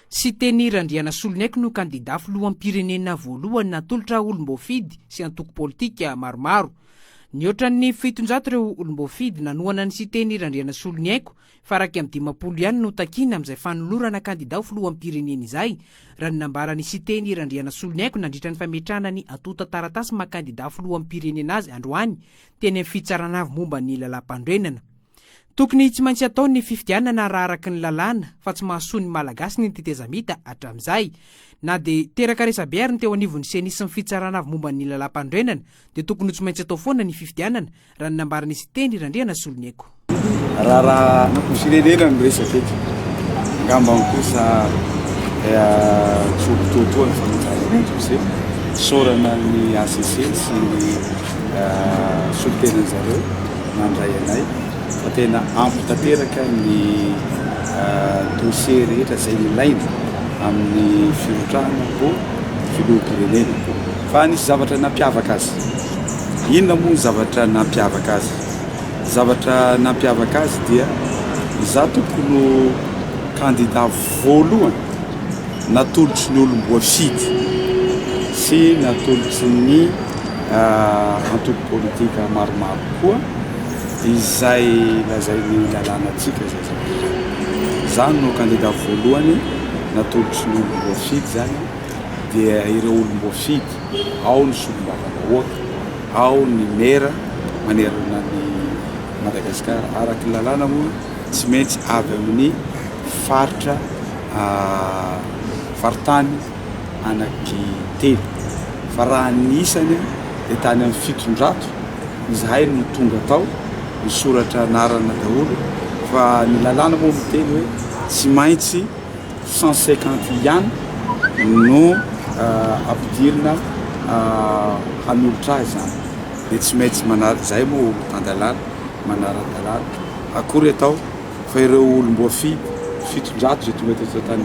Sy teny Randriana Solonaiky no kandida filoham-pirenena voalohany natolotra olom-boafidy sy antoko politika maromaro. Nioatran'ny 700 ireo olom-boafidy nanohana ny sy teny Randriana Solonaiky fa raky amin'ny 50 ihany no takina amin'izay fanolorana kandida filoham-pirenena izay, raha ny nambarany sy teny Randriana Solonaiky nandritra ny fametrahana ny atota taratasy maha-kandida filoham-pirenena azy androany teny amin'ny fitsarana avy momba ny lalam-pandrenana. Tokony tsy maintsy ataony ny fifidianana raha araky ny lalàna fa tsy mahasoa ny malagasy ny tetezamita hatramin'izay. Na dia teraka resabe ny teo anivon'ny senisy ny fitsarana avy momba ny lalam-pandrenana dia tokony tsy maintsy atao foana ny fifidianana raha ny nambarany sy teny Randriana Solonaiky. Raha firenena no resaka eto ngambany kosa tsokitotoa ny fametrahana se sorana ny ACC sy ny solitenan'zareo nandray anay fa tena ampy tanteraka ny dossier rehetra zay ilaina amin'ny firotrahana po filoham-pirenena. Fa nisy zavatra nampiavaka azy. Inona moa ny zavatra nampiavaka azy? Zavatra nampiavaka azy dia za tokony kandida voalohany natolotry ny olom-boafidy sy natolotry ny antoko politika maromaro koa izay lazainy lalànatsika zay zavatra. Zany no kandida voalohany natolotry ny olom-boafidy zany dia ireo olom-boafidy ao ny solombavam-bahoaka, ao ny mera manerana ny Madagasikara araky lalàna moa tsy maintsy avy amin'ny faritra faritany anaky telo. Fa raha nisany dia tany amin'ny 700 izahay no tonga tao misoratra anarana daholo fa ny lalàna moa miteny hoe tsy maintsy 150 ihany no ampidirina hanolotra azy zany dia tsy maintsy zay moa tandalàna manara-dalàna akory atao fa ireo olom-boafidy 700 zay tonga teto tany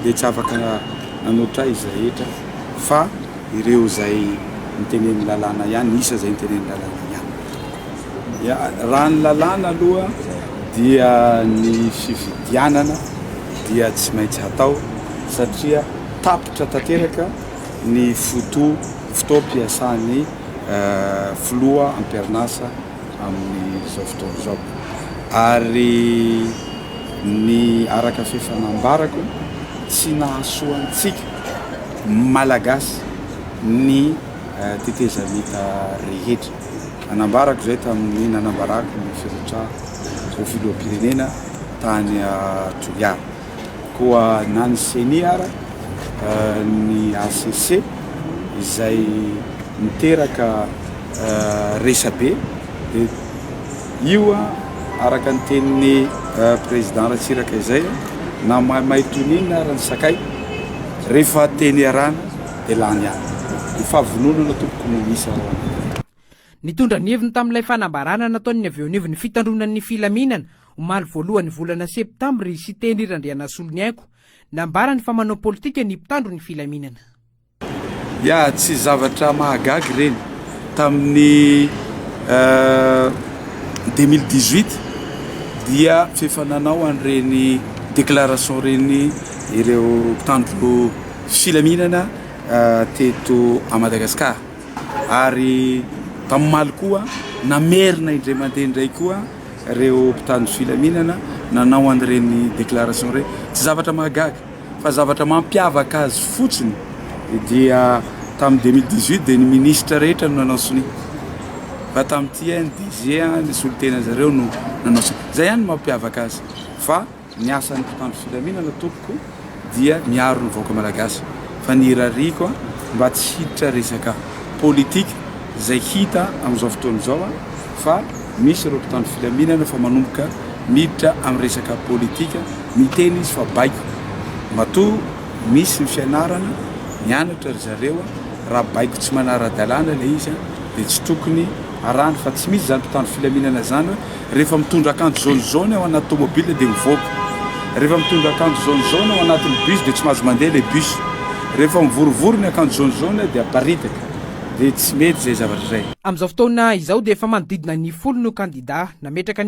dia tsy afaka nanolotra izy rehetra fa ireo zay miteneny lalàna ihany, isa zay miteneny lalàna ihany. Raha ny lalàna aloha dia ny fifidianana dia tsy maintsy hatao satria tapitra tanteraka ny fotoam-piasan'ny filoha am-perinasa amin'izao fotoana izao. Ary ny araka fifanambarako tsy nahasoantsika malagasy ny tetezamita rehetra. Anambarako zay tamin'ny nanambarako ny firotra ho filoham-pirenena tany Toliara. Koa na ny CENI ara ny ACC izay miteraka resabe dia io araka ny tenin'ny président Ratsiraka izay na mahaitonina raha ny sakay rehefa teny arana dia lany any. Ny fahavononana tokony misy arana. Nitondra ny heviny tamin'ilay fanambarana nataony avy eo anivon'ny fitandronan'ny filaminana omaly voalohany volana septambra sy teny Randriana Solonaiky nambarany fa manao politika ny mpitandro ny filaminana. Tsy zavatra mahagagy reny. Tamin'ny 2018 dia fefananao an'ireny déclaration reny ireo mpitandro filaminana teto a Madagasikara. Ary tamin'maly koa namerina indray mandeha indray koa ireo mpitandro filaminana nanao an'ireny déclaration reny. Tsy zavatra mahagagy fa zavatra mampiavaka azy fotsiny dia tamin'ny 2018 dia ny ministra rehetra no nanao soni. Fa tamin'ity ny DG ny solitena zareo no nanao soni. Zay ihany mampiavaka azy. Fa ny asan'ny mpitandro filaminana tokoko dia miaro ny vahoaka malagasy. Fa ny irariako mba tsy hiditra resaka politika zay hita amin'izao fotoana izao fa misy ireo mpitandro filaminana fa manomboka miditra amin'ny resaka politika miteny izy fa baiko. Matoa misy ny fianarana mianatra ry zareo raha baiko tsy manara-dalàna ilay izy dia tsy tokony arahana fa tsy misy zany mpitandro filaminana zany hoe rehefa mitondra akanjo jaune ao anaty tomobile dia mivoaka. Rehefa mitondra akanjo jaune ao anatin'ny bus dia tsy mahazo mandeha ilay bus. Rehefa mivorivory ny akanjo jaune dia aparitaka. Dia tsy mety zay zavatra zay. Amin'izao fotoana izao dia efa manodidina ny 10 no kandida nametraka